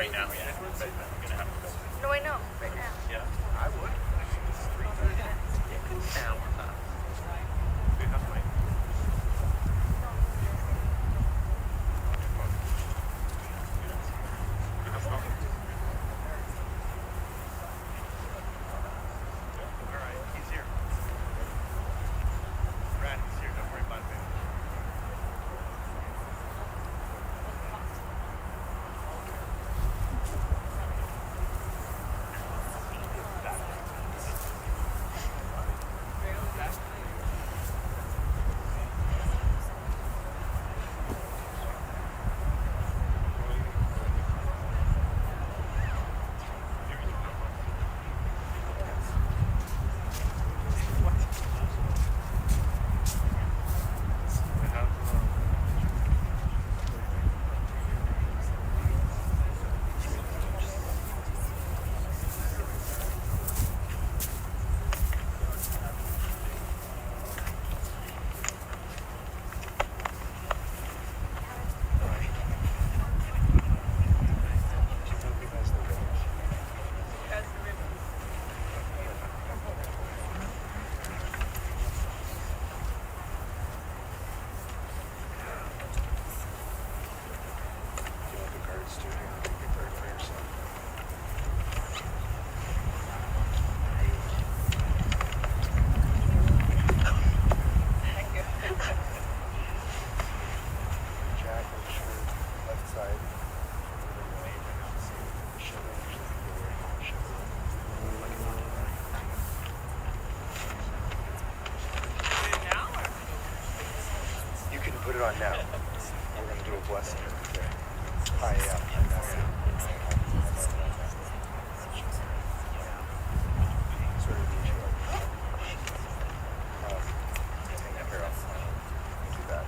right now, yeah. But I'm gonna have to go. No, I know. Right now. Yeah, I would. It's 3:30. Now we're not. We have to wait. All right, he's here. Brad, he's here. Don't worry about it. Put it on now. We're going to do a blessing. Hi, yeah. Sort of each other. Hang up here. I'll do that.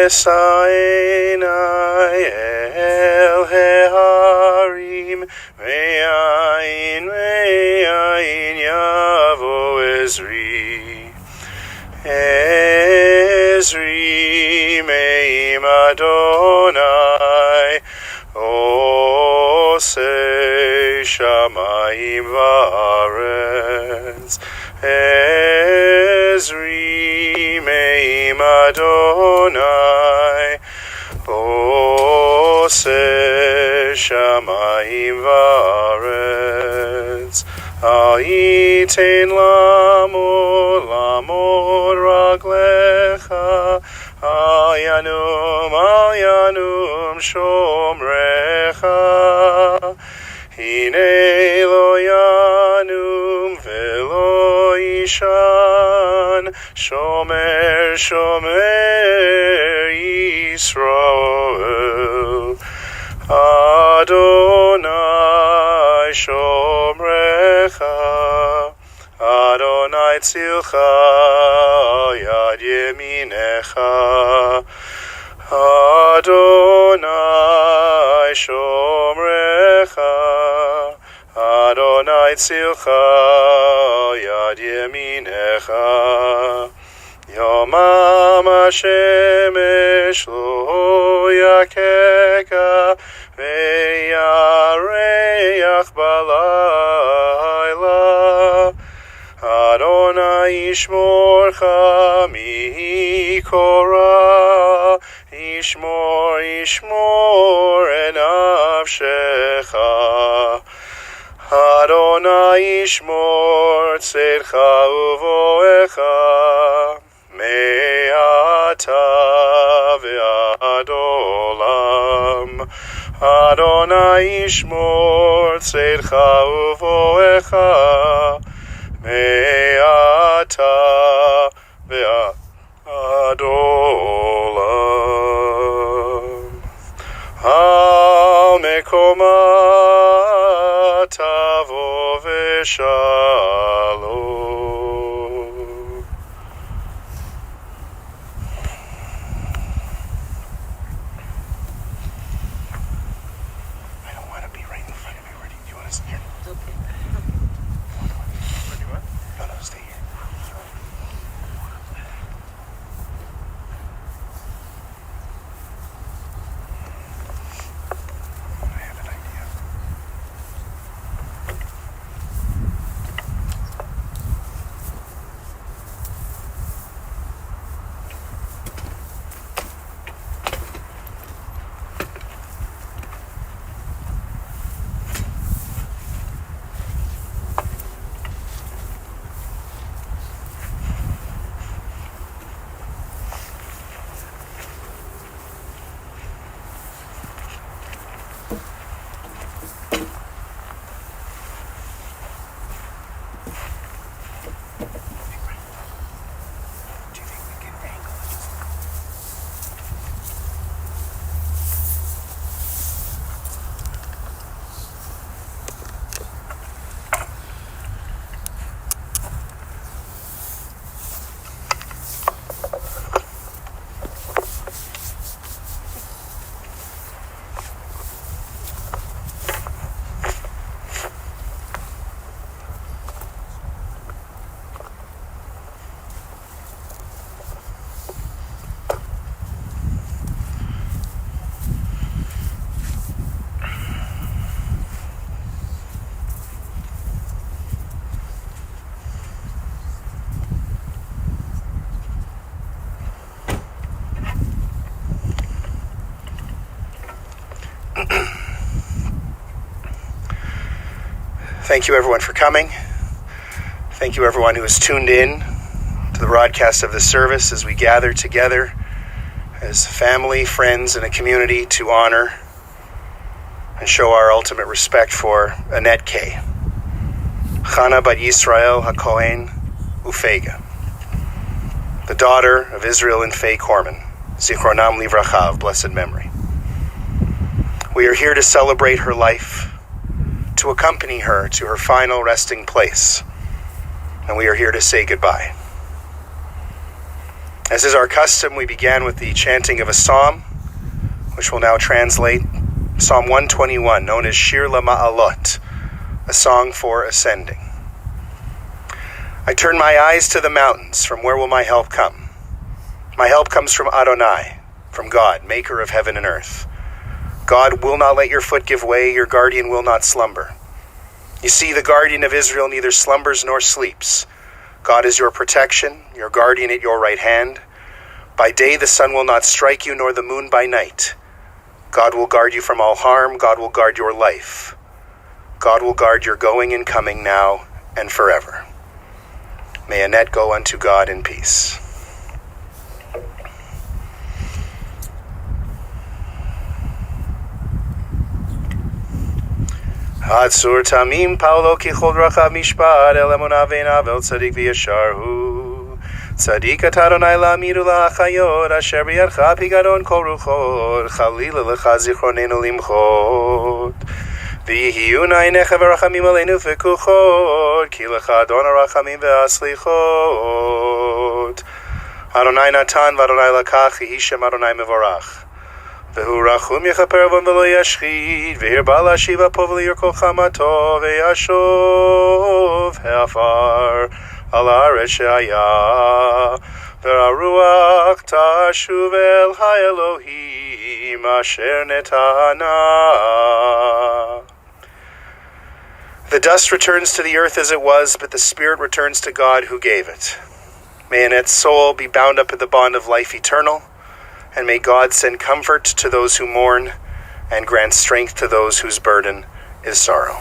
Esainai el heharim, me'ayin yavo Ezri. Ezri me'im Adonai, Osei shamayim va'aretz. Ezri me'im Adonai, Osei shamayim va'aretz. Al yitin lamod raglecha, al yanum shomrecha. Hine lo yanum velo yishan, shomer Yisrael. Adonai shomrecha, Adonai tzilcha yad yeminecha. Adonai shomrecha, Adonai tzilcha yad yeminecha. Yomam hashemesh lo yakeka, ve'yareach balayla. Adonai yishmorcha mikora, yishmor enafshecha. Adonai yishmor tzedcha uvoecha, me'ata ve'ad olam. Adonai yishmor tzedcha uvoecha, me'ata ve'ad olam. Al mekoma tavo v'shalom. I don't want to be right in front of everybody. Do you want to sit here? It's okay. No, stay here. I have an idea. Do you think we can angle it? Thank you everyone for coming. Thank you everyone who has tuned in to the broadcast of this service as we gather together as family, friends, and a community to honor and show our ultimate respect for Annette Kaye, Chana bat Yisrael HaKohen Ufega, the daughter of Israel and Faye Corman, Zichronam Livracha, of blessed memory. We are here to celebrate her life, to accompany her to her final resting place, and we are here to say goodbye. As is our custom, we began with the chanting of a psalm, which will now translate Psalm 121, known as Shir LaMa'alot, a song for ascending. I turn my eyes to the mountains. From where will my help come? My help comes from Adonai, from God, maker of heaven and earth. God will not let your foot give way, your guardian will not slumber. You see, the guardian of Israel neither slumbers nor sleeps. God is your protection, your guardian at your right hand. By day the sun will not strike you, nor the moon by night. God will guard you from all harm. God will guard your life. God will guard your going and coming now and forever. May Annette go unto God in peace. Hatzur tamim paulo kichol rachav mishpat el emunah ve'inav el tzadik v'yashar hu tzadik atadonai la'amidu la'achayot asher b'yadcha pigadon kol ruchot chalila lecha zichronenu limchot v'yihiyu na'einecha v'rachamim aleinu v'kuchot ki lecha adon ha'rachamim ve'aslichot Adonai natan v'Adonai lakach yehi shem Adonai mevorach Vehu rachum yechaper avon v'lo yashchid v'hirba l'ashiva po v'liyirko chamato v'yashov ha'afar al haaretz she'haya v'haruach tashuv el ha'elohim asher netana. The dust returns to the earth as it was, but the spirit returns to God who gave it. May Annette's soul be bound up in the bond of life eternal, and may God send comfort to those who mourn and grant strength to those whose burden is sorrow.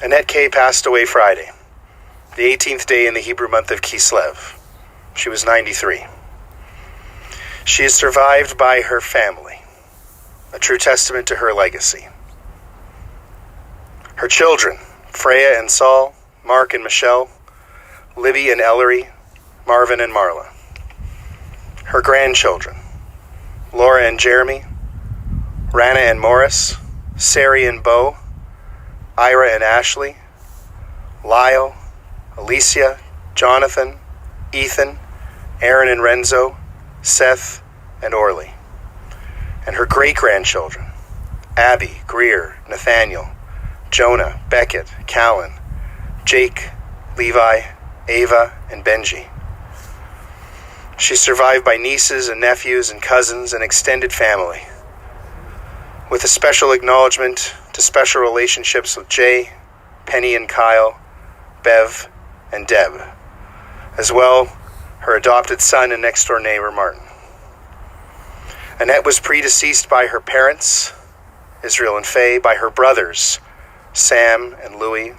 Annette Kaye passed away Friday, the 18th day in the Hebrew month of Kislev. She was 93. She is survived by her family, a true testament to her legacy. Her children, Freya and Saul, Mark and Michelle, Libby and Ellery, Marvin and Marla. Her grandchildren, Laura and Jeremy, Rana and Morris, Sari and Bo, Ira and Ashley, Lyle, Alicia, Jonathan, Ethan, Aaron and Renzo, Seth and Orly. And her great-grandchildren, Abby, Greer, Nathaniel, Jonah, Beckett, Callan, Jake, Levi, Ava, and Benji. She's survived by nieces and nephews and cousins and extended family, with a special acknowledgement to special relationships with Jay, Penny and Kyle, Bev, and Deb, as well her adopted son and next-door neighbor, Martin. Annette was predeceased by her parents, Israel and Faye, by her brothers, Sam and Louie,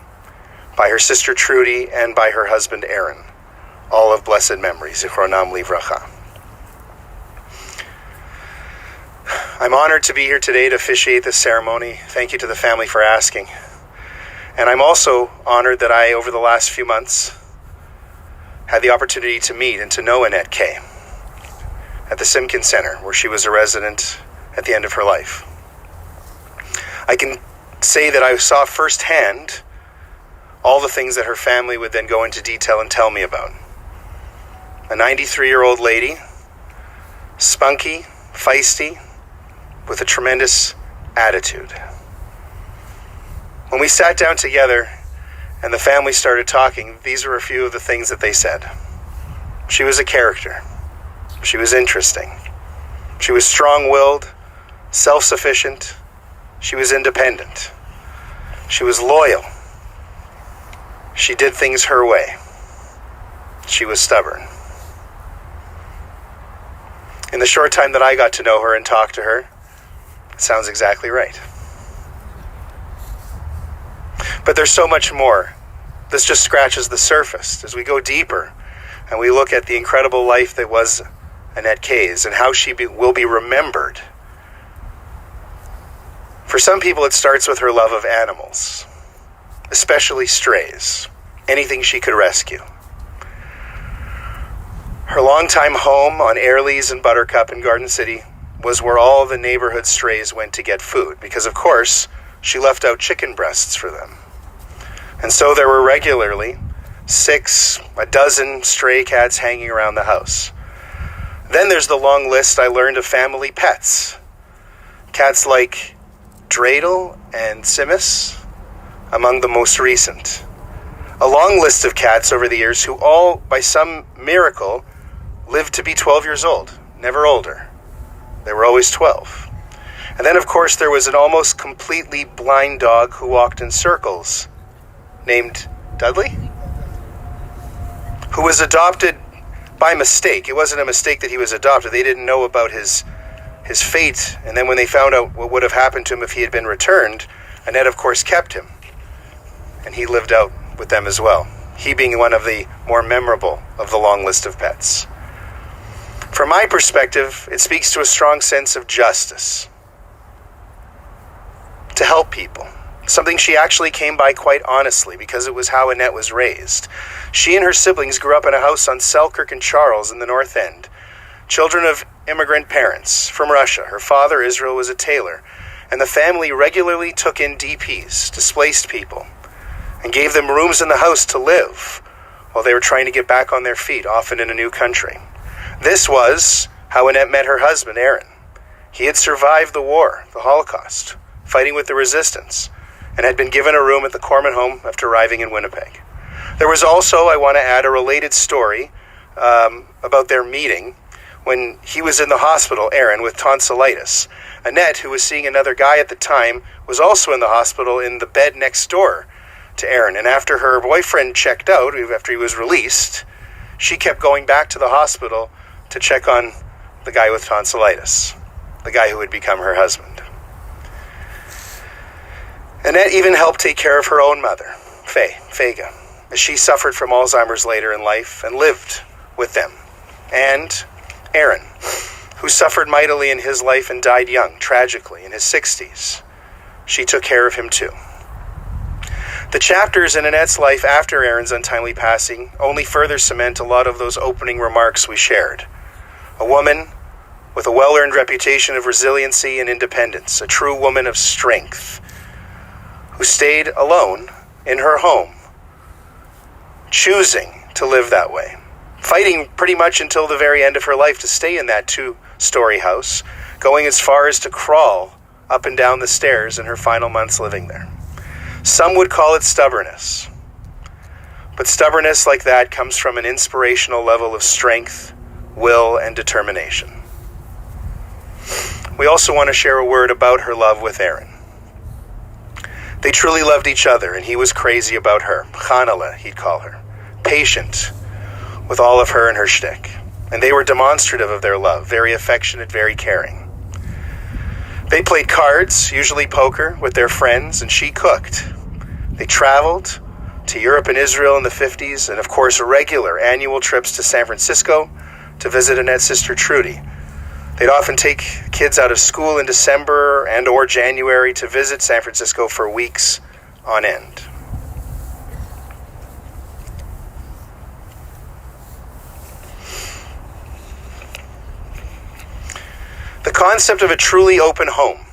by her sister Trudy, and by her husband Aaron, all of blessed memory, Zichronam Livracha. I'm honored to be here today to officiate this ceremony. Thank you to the family for asking. And I'm also honored that I, over the last few months, had the opportunity to meet and to know Annette Kaye at the Simkin Center, where she was a resident at the end of her life. I can say that I saw firsthand all the things that her family would then go into detail and tell me about. A 93-year-old lady, spunky, feisty, with a tremendous attitude. When we sat down together and the family started talking, these were a few of the things that they said. She was a character. She was interesting. She was strong-willed, self-sufficient. She was independent. She was loyal. She did things her way. She was stubborn. In the short time that I got to know her and talk to her, it sounds exactly right. But there's so much more. This just scratches the surface. As we go deeper and we look at the incredible life that was Annette Kaye's and how she will be remembered. For some people, it starts with her love of animals, especially strays, anything she could rescue. Her longtime home on Airlies and Buttercup in Garden City was where all the neighborhood strays went to get food, because of course she left out chicken breasts for them. And so there were regularly a dozen stray cats hanging around the house. Then there's the long list I learned of family pets. Cats like Dreidel and Simus, among the most recent. A long list of cats over the years who all, by some miracle, lived to be 12 years old, never older. They were always 12. And then, of course, there was an almost completely blind dog who walked in circles, named Dudley, who was adopted by mistake. It wasn't a mistake that he was adopted. They didn't know about his fate. And then when they found out what would have happened to him if he had been returned, Annette, of course, kept him. And he lived out with them as well, he being one of the more memorable of the long list of pets. From my perspective, it speaks to a strong sense of justice, to help people, something she actually came by quite honestly because it was how Annette was raised. She and her siblings grew up in a house on Selkirk and Charles in the North End, children of immigrant parents from Russia. Her father, Israel, was a tailor, and the family regularly took in DPs, displaced people, and gave them rooms in the house to live while they were trying to get back on their feet, often in a new country. This was how Annette met her husband, Aaron. He had survived the war, the Holocaust, fighting with the resistance, and had been given a room at the Corman home after arriving in Winnipeg. There was also, I want to add, a related story about their meeting when he was in the hospital, Aaron, with tonsillitis. Annette, who was seeing another guy at the time, was also in the hospital in the bed next door to Aaron. And after her boyfriend checked out, after he was released, she kept going back to the hospital to check on the guy with tonsillitis, the guy who would become her husband. Annette even helped take care of her own mother, Fega, as she suffered from Alzheimer's later in life and lived with them. And Aaron, who suffered mightily in his life and died young, tragically, in his 60s. She took care of him too. The chapters in Annette's life after Aaron's untimely passing only further cement a lot of those opening remarks we shared. A woman with a well-earned reputation of resiliency and independence, a true woman of strength, who stayed alone in her home, choosing to live that way, fighting pretty much until the very end of her life to stay in that 2-story house, going as far as to crawl up and down the stairs in her final months living there. Some would call it stubbornness, but stubbornness like that comes from an inspirational level of strength, will, and determination. We also want to share a word about her love with Aaron. They truly loved each other, and he was crazy about her. Chanala, he'd call her. Patient with all of her and her shtick. And they were demonstrative of their love, very affectionate, very caring. They played cards, usually poker, with their friends, and she cooked. They traveled to Europe and Israel in the 50s, and of course regular annual trips to San Francisco to visit Annette's sister Trudy. They'd often take kids out of school in December and or January to visit San Francisco for weeks on end. The concept of a truly open home,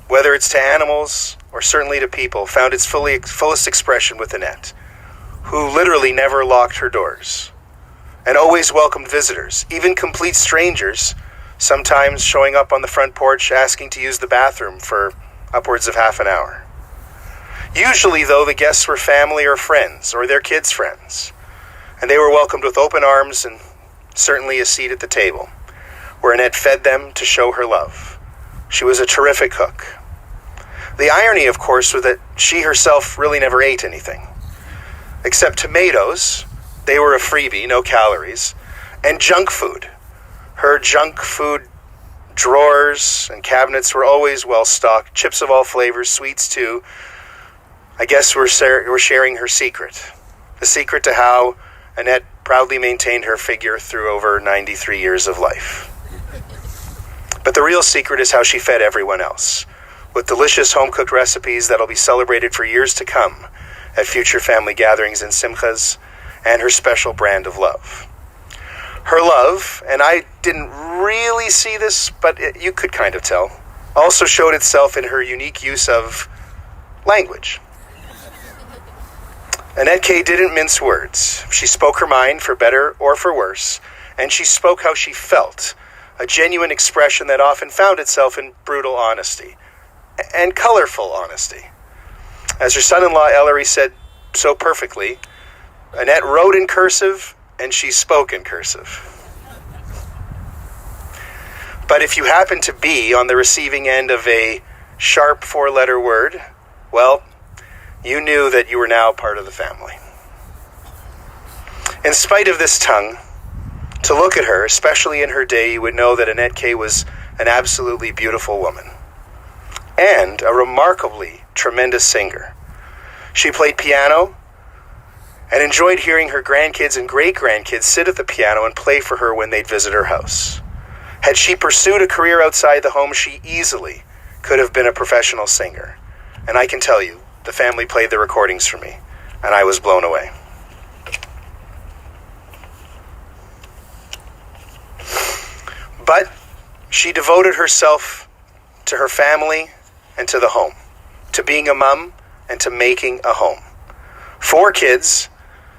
whether it's to animals or certainly to people, found its fullest expression with Annette, who literally never locked her doors and always welcomed visitors, even complete strangers, sometimes showing up on the front porch asking to use the bathroom for upwards of half an hour. Usually, though, the guests were family or friends, or their kids' friends, and they were welcomed with open arms and certainly a seat at the table, where Annette fed them to show her love. She was a terrific cook. The irony, of course, was that she herself really never ate anything, except tomatoes. They were a freebie, no calories, and junk food. Her junk food drawers and cabinets were always well stocked, chips of all flavors, sweets too. I guess we're sharing her secret, the secret to how Annette proudly maintained her figure through over 93 years of life. But the real secret is how she fed everyone else, with delicious home-cooked recipes that'll be celebrated for years to come at future family gatherings and simchas, and her special brand of love. Her love, and I didn't really see this, but you could kind of tell, also showed itself in her unique use of language. Annette Kaye didn't mince words. She spoke her mind, for better or for worse, and she spoke how she felt, a genuine expression that often found itself in brutal honesty, and colorful honesty. As her son-in-law Ellery said so perfectly, Annette wrote in cursive, and she spoke in cursive. But if you happen to be on the receiving end of a sharp 4-letter word, well, you knew that you were now part of the family. In spite of this tongue, to look at her, especially in her day, you would know that Annette Kaye was an absolutely beautiful woman and a remarkably tremendous singer. She played piano and enjoyed hearing her grandkids and great-grandkids sit at the piano and play for her when they'd visit her house. Had she pursued a career outside the home, she easily could have been a professional singer. And I can tell you, the family played the recordings for me, and I was blown away. But she devoted herself to her family and to the home, to being a mom and to making a home. 4 kids,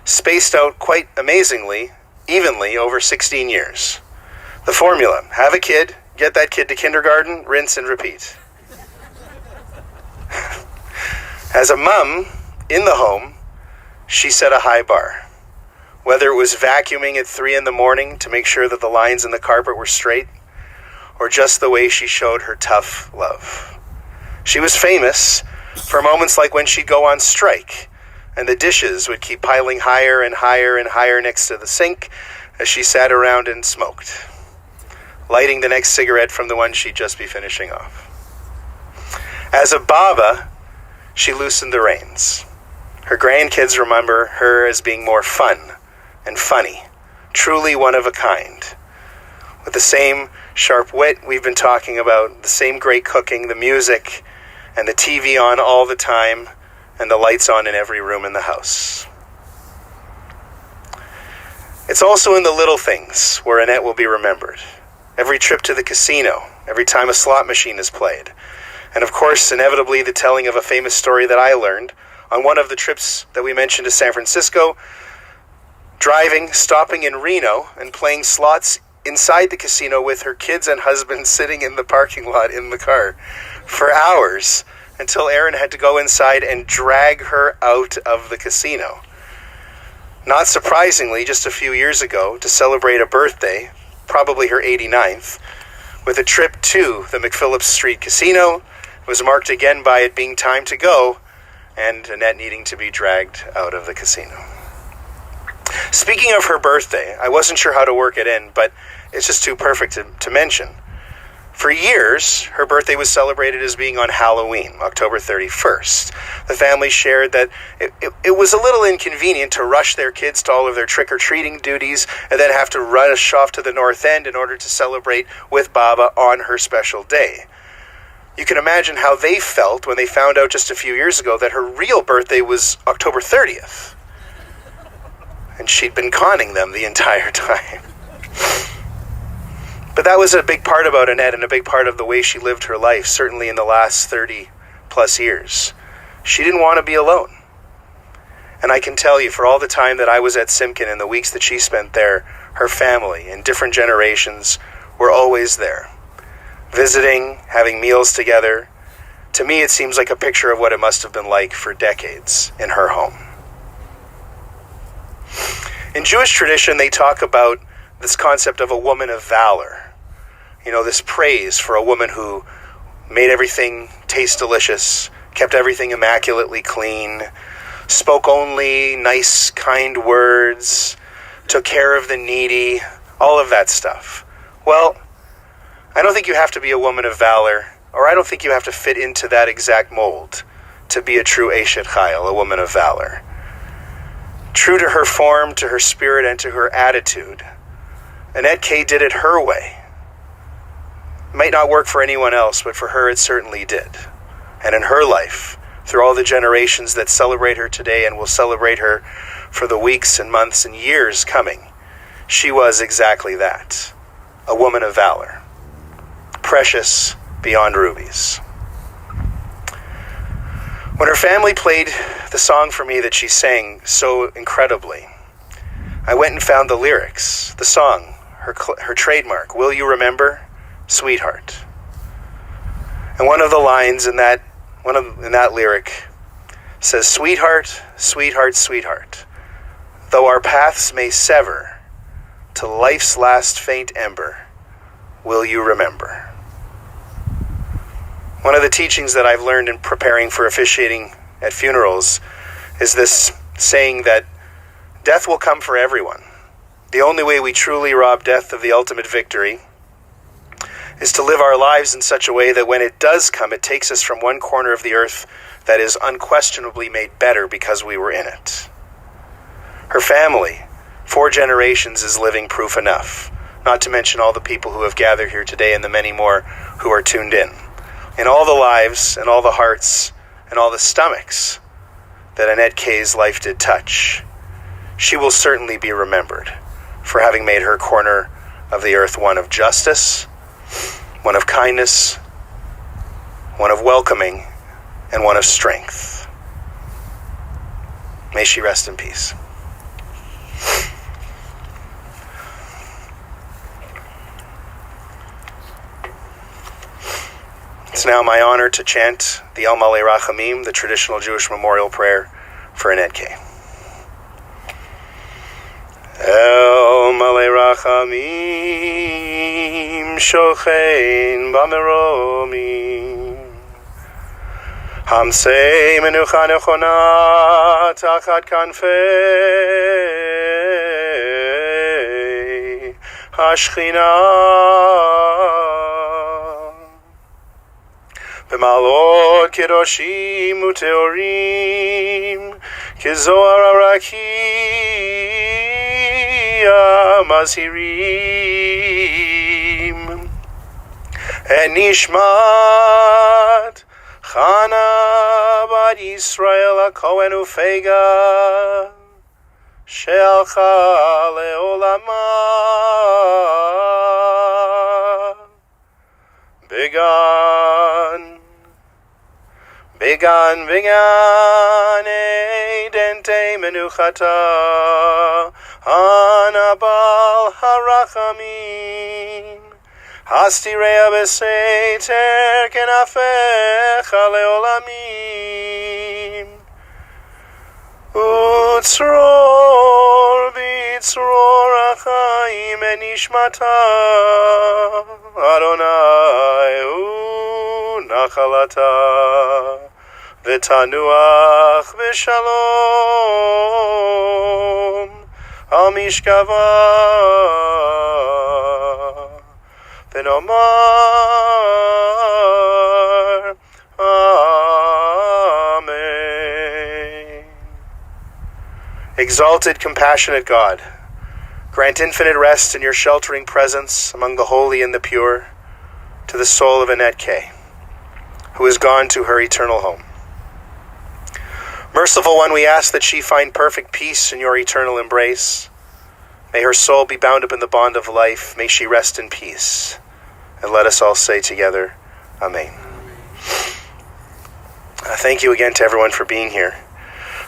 spaced out quite amazingly, evenly over 16 years. The formula: have a kid, get that kid to kindergarten, rinse and repeat. As a mom in the home, she set a high bar. Whether it was vacuuming at 3 a.m. to make sure that the lines in the carpet were straight, or just the way she showed her tough love. She was famous for moments like when she'd go on strike, and the dishes would keep piling higher and higher and higher next to the sink as she sat around and smoked, lighting the next cigarette from the one she'd just be finishing off. As a Baba, she loosened the reins. Her grandkids remember her as being more fun and funny, truly one of a kind. With the same sharp wit we've been talking about, the same great cooking, the music, and the TV on all the time, and the lights on in every room in the house. It's also in the little things where Annette will be remembered. Every trip to the casino, every time a slot machine is played, and of course, inevitably, the telling of a famous story that I learned on one of the trips that we mentioned to San Francisco, driving, stopping in Reno, and playing slots inside the casino with her kids and husband sitting in the parking lot in the car for hours until Aaron had to go inside and drag her out of the casino. Not surprisingly, just a few years ago, to celebrate a birthday, probably her 89th, with a trip to the McPhillips Street Casino, was marked again by it being time to go, and Annette needing to be dragged out of the casino. Speaking of her birthday, I wasn't sure how to work it in, but it's just too perfect to mention. For years, her birthday was celebrated as being on Halloween, October 31st. The family shared that it was a little inconvenient to rush their kids to all of their trick-or-treating duties and then have to rush off to the North End in order to celebrate with Baba on her special day. You can imagine how they felt when they found out just a few years ago that her real birthday was October 30th. And she'd been conning them the entire time. But that was a big part about Annette and a big part of the way she lived her life, certainly in the last 30 plus years. She didn't want to be alone. And I can tell you, for all the time that I was at Simkin and the weeks that she spent there, her family in different generations were always there, visiting, having meals together. To me, it seems like a picture of what it must have been like for decades in her home. In Jewish tradition, they talk about this concept of a woman of valor. You know, this praise for a woman who made everything taste delicious, kept everything immaculately clean, spoke only nice, kind words, took care of the needy, all of that stuff. Well, I don't think you have to be a woman of valor, or I don't think you have to fit into that exact mold to be a true Eshet Chayil, a woman of valor. True to her form, to her spirit, and to her attitude, Annette Kaye did it her way. It might not work for anyone else, but for her it certainly did. And in her life, through all the generations that celebrate her today and will celebrate her for the weeks and months and years coming, She was exactly that, a woman of valor, precious beyond rubies. When her family played the song for me that she sang so incredibly, I went and found the lyrics, the song, her trademark, "Will you remember, sweetheart?" And one of the lines in that lyric says, "Sweetheart, sweetheart, sweetheart, though our paths may sever to life's last faint ember, will you remember?" One of the teachings that I've learned in preparing for officiating at funerals is this saying that death will come for everyone. The only way we truly rob death of the ultimate victory is to live our lives in such a way that when it does come, it takes us from one corner of the earth that is unquestionably made better because we were in it. Her family, 4 generations, is living proof enough, not to mention all the people who have gathered here today and the many more who are tuned in. In all the lives and all the hearts and all the stomachs that Annette Kaye's life did touch, she will certainly be remembered for having made her corner of the earth one of justice, one of kindness, one of welcoming, and one of strength. May she rest in peace. It's now my honor to chant the El Malei Rachamim, the traditional Jewish memorial prayer for Annette Kaye. El Malei Rachamim, Shochein Bameromim, Hamsei Menucha Nechona Tachat Kanfei Hashchina, B'malot Kedoshim Uteorim, Kizohar Arakia Mazhirim, Et Nishmat Chana Bat Yisrael HaKohen Ufega, She'alcha Le'olama, Began, dente menuchata, Anabal harachamim, Hastirea beseter kenafecha leolamim, Utzror bitzror achaim enishmata, Adonai nachalata, V'tanuach v'shalom al mishkava, v'nomar Amen. Exalted, compassionate God, grant infinite rest in your sheltering presence among the holy and the pure to the soul of Annette Kaye, who has gone to her eternal home. Merciful One, we ask that she find perfect peace in your eternal embrace. May her soul be bound up in the bond of life. May she rest in peace. And let us all say together, Amen. Thank you again to everyone for being here.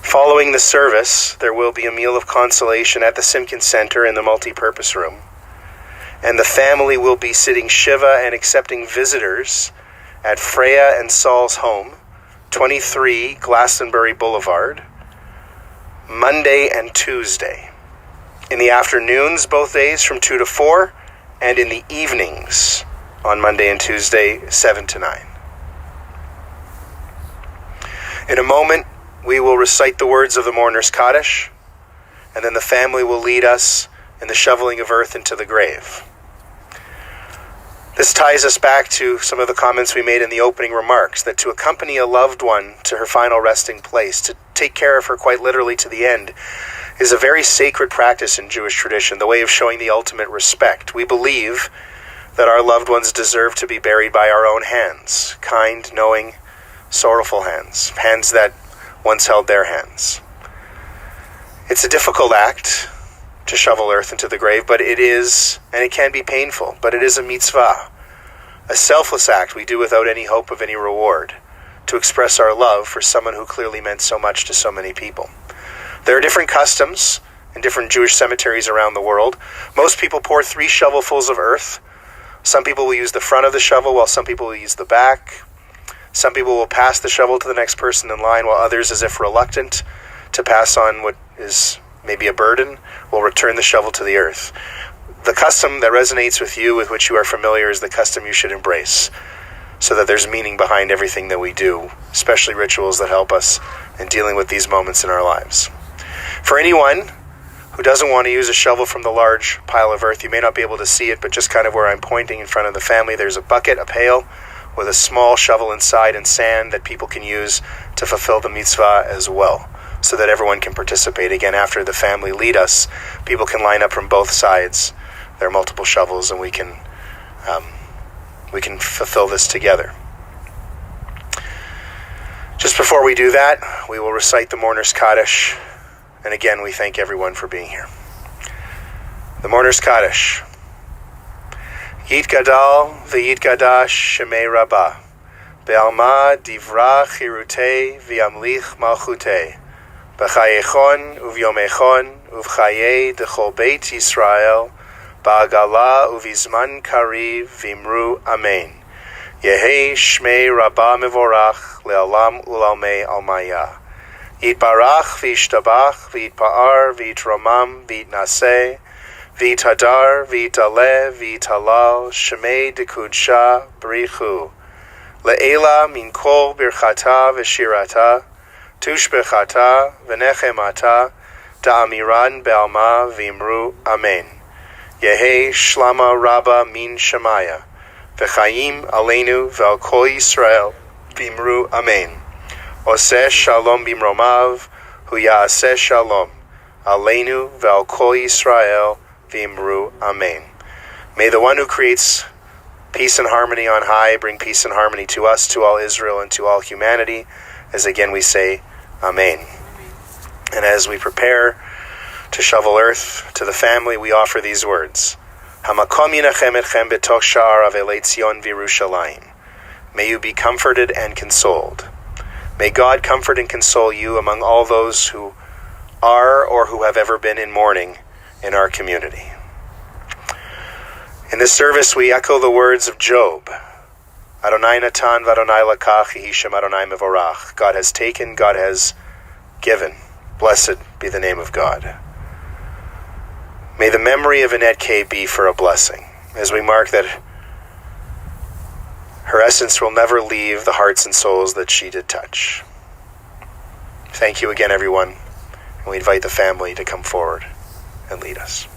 Following the service, there will be a meal of consolation at the Simkin Center in the multi-purpose room. And the family will be sitting Shiva and accepting visitors at Freya and Saul's home, 23 Glastonbury Boulevard, Monday and Tuesday. In the afternoons, both days from 2 to 4, and in the evenings on Monday and Tuesday, 7 to 9. In a moment, we will recite the words of the mourner's Kaddish, and then the family will lead us in the shoveling of earth into the grave. This ties us back to some of the comments we made in the opening remarks, that to accompany a loved one to her final resting place, to take care of her quite literally to the end, is a very sacred practice in Jewish tradition, the way of showing the ultimate respect. We believe that our loved ones deserve to be buried by our own hands, kind, knowing, sorrowful hands, hands that once held their hands. It's a difficult act, to shovel earth into the grave, but it is, and it can be painful, but it is a mitzvah, a selfless act we do without any hope of any reward, to express our love for someone who clearly meant so much to so many people. There are different customs in different Jewish cemeteries around the world. Most people pour 3 shovelfuls of earth. Some people will use the front of the shovel, while some people will use the back. Some people will pass the shovel to the next person in line, while others, as if reluctant to pass on what is maybe a burden, will return the shovel to the earth. The custom that resonates with you, with which you are familiar, is the custom you should embrace, so that there's meaning behind everything that we do, especially rituals that help us in dealing with these moments in our lives. For anyone who doesn't want to use a shovel from the large pile of earth, you may not be able to see it, but just kind of where I'm pointing in front of the family, there's a bucket, a pail, with a small shovel inside and sand that people can use to fulfill the mitzvah as well, so that everyone can participate. Again, after the family lead us, people can line up from both sides. There are multiple shovels, and we can fulfill this together. Just before we do that, we will recite the Mourner's Kaddish, and again, we thank everyone for being here. The Mourner's Kaddish. Yit Gadal v'yit Gadash Shemei Rabah Be'alma Divra Chirutei V'yamlich Malchutei B'chayechon Uv'yomechon Uv'chayei Dechol Beit Yisrael Ba'agala Uv'izman Kariv V'imru Amen. Yehei Shmei Rabah Mevorach Le'alam U'lalmei Almaya. Yitbarach v'yishtabach v'yitpa'ar v'yitromam v'yitnaseh v'yitadar v'yitaleh v'yitalal shemei dekudsha b'richu le'ela min kol birchata v'shirata tushbechata v'nechemata da'amiran be'alma v'imru amen. Yehei shlama Rabah min shemaya v'chayim aleinu v'al kol Yisrael v'imru amen. Oseh shalom bimromav, hu ya'aseh shalom, aleinu ve'al kol Yisrael v'imru amen. May the one who creates peace and harmony on high bring peace and harmony to us, to all Israel, and to all humanity, as again we say, amen. And as we prepare to shovel earth to the family, we offer these words. Hamakom yinachem etchem betoch sha'ar avelei Tzion v'Yerushalayim. May you be comforted and consoled. May God comfort and console you among all those who are or who have ever been in mourning in our community. In this service, we echo the words of Job. Adonai natan v'Adonai lakach yehi shem Adonai mevorach. God has taken, God has given. Blessed be the name of God. May the memory of Annette Kaye be for a blessing, as we mark that her essence will never leave the hearts and souls that she did touch. Thank you again, everyone, and we invite the family to come forward and lead us.